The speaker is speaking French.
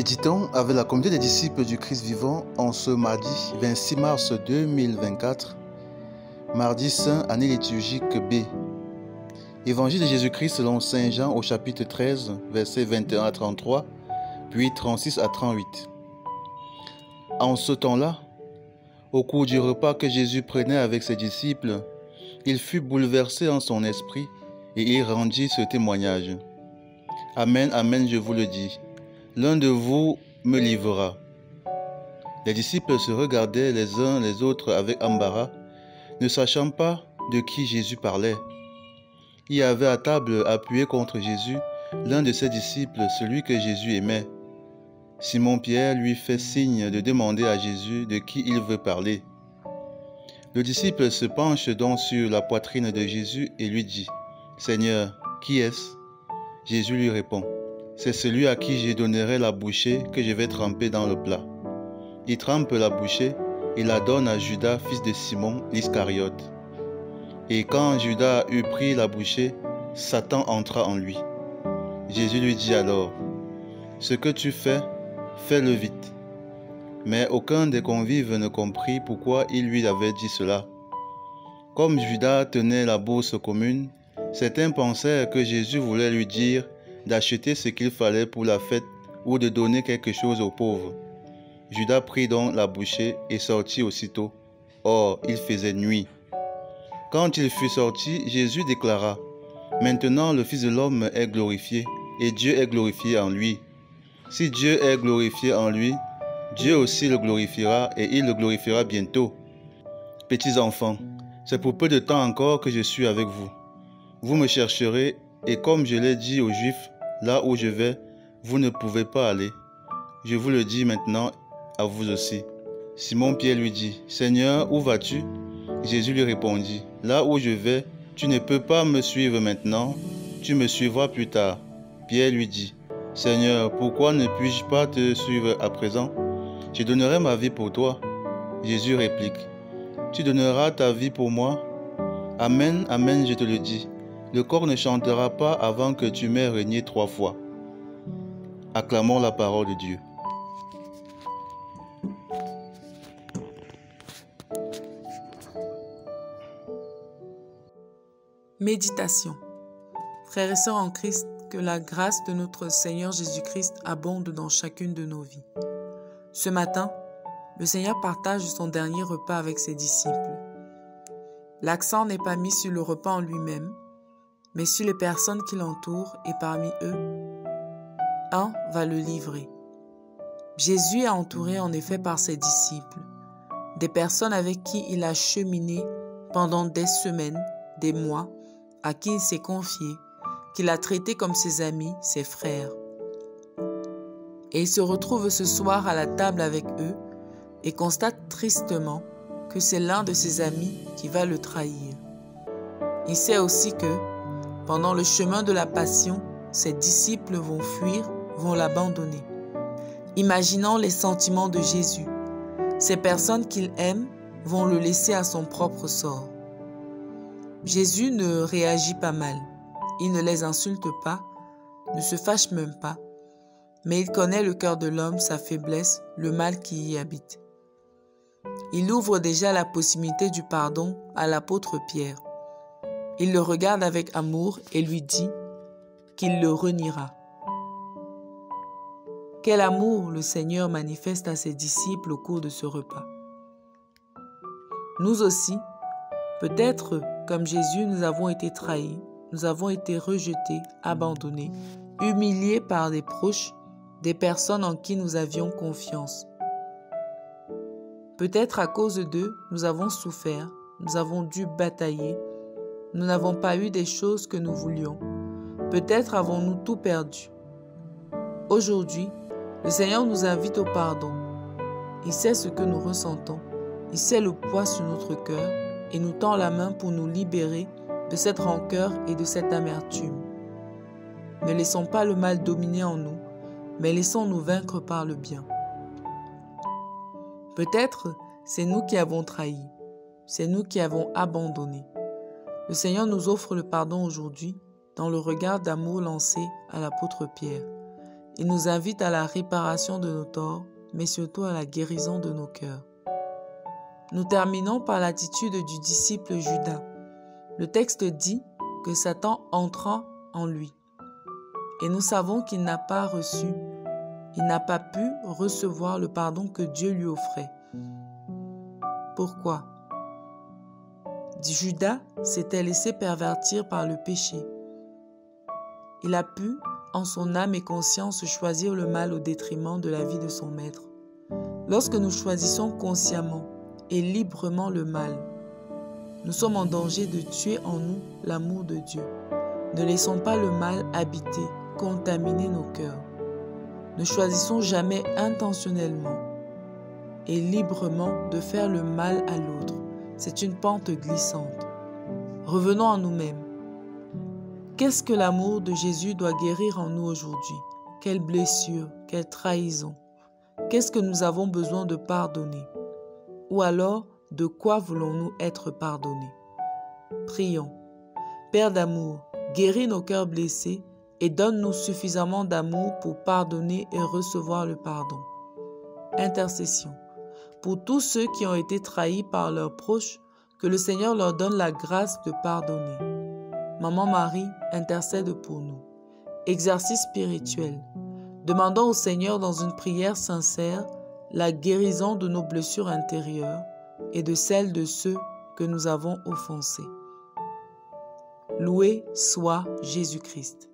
Méditons avec la communauté des disciples du Christ vivant en ce mardi 26 mars 2024, mardi saint, année liturgique B. Évangile de Jésus-Christ selon Saint Jean au chapitre 13, versets 21 à 33, puis 36 à 38. En ce temps-là, au cours du repas que Jésus prenait avec ses disciples, il fut bouleversé en son esprit et il rendit ce témoignage. Amen, amen, je vous le dis. L'un de vous me livrera. Les disciples se regardaient les uns les autres avec embarras, ne sachant pas de qui Jésus parlait. Il y avait à table, appuyé contre Jésus, l'un de ses disciples, celui que Jésus aimait. Simon-Pierre lui fait signe de demander à Jésus de qui il veut parler. Le disciple se penche donc sur la poitrine de Jésus et lui dit : « Seigneur, qui est-ce » Jésus lui répond : « C'est celui à qui je donnerai la bouchée que je vais tremper dans le plat. » Il trempe la bouchée et la donne à Judas, fils de Simon l'Iscariote. Et quand Judas eut pris la bouchée, Satan entra en lui. Jésus lui dit alors : « Ce que tu fais, fais-le vite. » Mais aucun des convives ne comprit pourquoi il lui avait dit cela. Comme Judas tenait la bourse commune, certains pensèrent que Jésus voulait lui dire d'acheter ce qu'il fallait pour la fête ou de donner quelque chose aux pauvres. Judas prit donc la bouchée et sortit aussitôt. Or, il faisait nuit. Quand il fut sorti, Jésus déclara : « Maintenant le Fils de l'homme est glorifié, et Dieu est glorifié en lui. Si Dieu est glorifié en lui, Dieu aussi le glorifiera, et il le glorifiera bientôt. Petits enfants, c'est pour peu de temps encore que je suis avec vous. Vous me chercherez, et comme je l'ai dit aux Juifs, là où je vais, vous ne pouvez pas aller. Je vous le dis maintenant à vous aussi. » Simon-Pierre lui dit : « Seigneur, où vas-tu » Jésus lui répondit : « Là où je vais, tu ne peux pas me suivre maintenant, tu me suivras plus tard. » Pierre lui dit : « Seigneur, pourquoi ne puis-je pas te suivre à présent ? Je donnerai ma vie pour toi. » Jésus réplique : « Tu donneras ta vie pour moi ? Amen, amen, je te le dis. Le corps ne chantera pas avant que tu m'aies régné 3 fois. » Acclamons la parole de Dieu. Méditation. Frères et sœurs en Christ, que la grâce de notre Seigneur Jésus-Christ abonde dans chacune de nos vies. Ce matin, le Seigneur partage son dernier repas avec ses disciples. L'accent n'est pas mis sur le repas en lui-même, mais sur les personnes qui l'entourent et parmi eux, un va le livrer. Jésus est entouré en effet par ses disciples, des personnes avec qui il a cheminé pendant des semaines, des mois, à qui il s'est confié, qu'il a traité comme ses amis, ses frères. Et il se retrouve ce soir à la table avec eux et constate tristement que c'est l'un de ses amis qui va le trahir. Il sait aussi que, pendant le chemin de la passion, ses disciples vont fuir, vont l'abandonner. Imaginons les sentiments de Jésus. Ces personnes qu'il aime vont le laisser à son propre sort. Jésus ne réagit pas mal. Il ne les insulte pas, ne se fâche même pas, mais il connaît le cœur de l'homme, sa faiblesse, le mal qui y habite. Il ouvre déjà la possibilité du pardon à l'apôtre Pierre. Il le regarde avec amour et lui dit qu'il le reniera. Quel amour le Seigneur manifeste à ses disciples au cours de ce repas. Nous aussi, peut-être comme Jésus, nous avons été trahis, nous avons été rejetés, abandonnés, humiliés par des proches, des personnes en qui nous avions confiance. Peut-être à cause d'eux, nous avons souffert, nous avons dû batailler, nous n'avons pas eu des choses que nous voulions. Peut-être avons-nous tout perdu. Aujourd'hui, le Seigneur nous invite au pardon. Il sait ce que nous ressentons, il sait le poids sur notre cœur et nous tend la main pour nous libérer de cette rancœur et de cette amertume. Ne laissons pas le mal dominer en nous, mais laissons-nous vaincre par le bien. Peut-être c'est nous qui avons trahi, c'est nous qui avons abandonné. Le Seigneur nous offre le pardon aujourd'hui dans le regard d'amour lancé à l'apôtre Pierre. Il nous invite à la réparation de nos torts, mais surtout à la guérison de nos cœurs. Nous terminons par l'attitude du disciple Judas. Le texte dit que Satan entra en lui. Et nous savons qu'il n'a pas pu recevoir le pardon que Dieu lui offrait. Pourquoi? Judas s'était laissé pervertir par le péché. Il a pu, en son âme et conscience, choisir le mal au détriment de la vie de son maître. Lorsque nous choisissons consciemment et librement le mal, nous sommes en danger de tuer en nous l'amour de Dieu. Ne laissons pas le mal habiter, contaminer nos cœurs. Ne choisissons jamais intentionnellement et librement de faire le mal à l'autre. C'est une pente glissante. Revenons à nous-mêmes. Qu'est-ce que l'amour de Jésus doit guérir en nous aujourd'hui? Quelle blessure, quelle trahison? Qu'est-ce que nous avons besoin de pardonner? Ou alors, de quoi voulons-nous être pardonnés? Prions. Père d'amour, guéris nos cœurs blessés et donne-nous suffisamment d'amour pour pardonner et recevoir le pardon. Intercession. Pour tous ceux qui ont été trahis par leurs proches, que le Seigneur leur donne la grâce de pardonner. Maman Marie, intercède pour nous. Exercice spirituel. Demandons au Seigneur dans une prière sincère la guérison de nos blessures intérieures et de celles de ceux que nous avons offensés. Loué soit Jésus-Christ.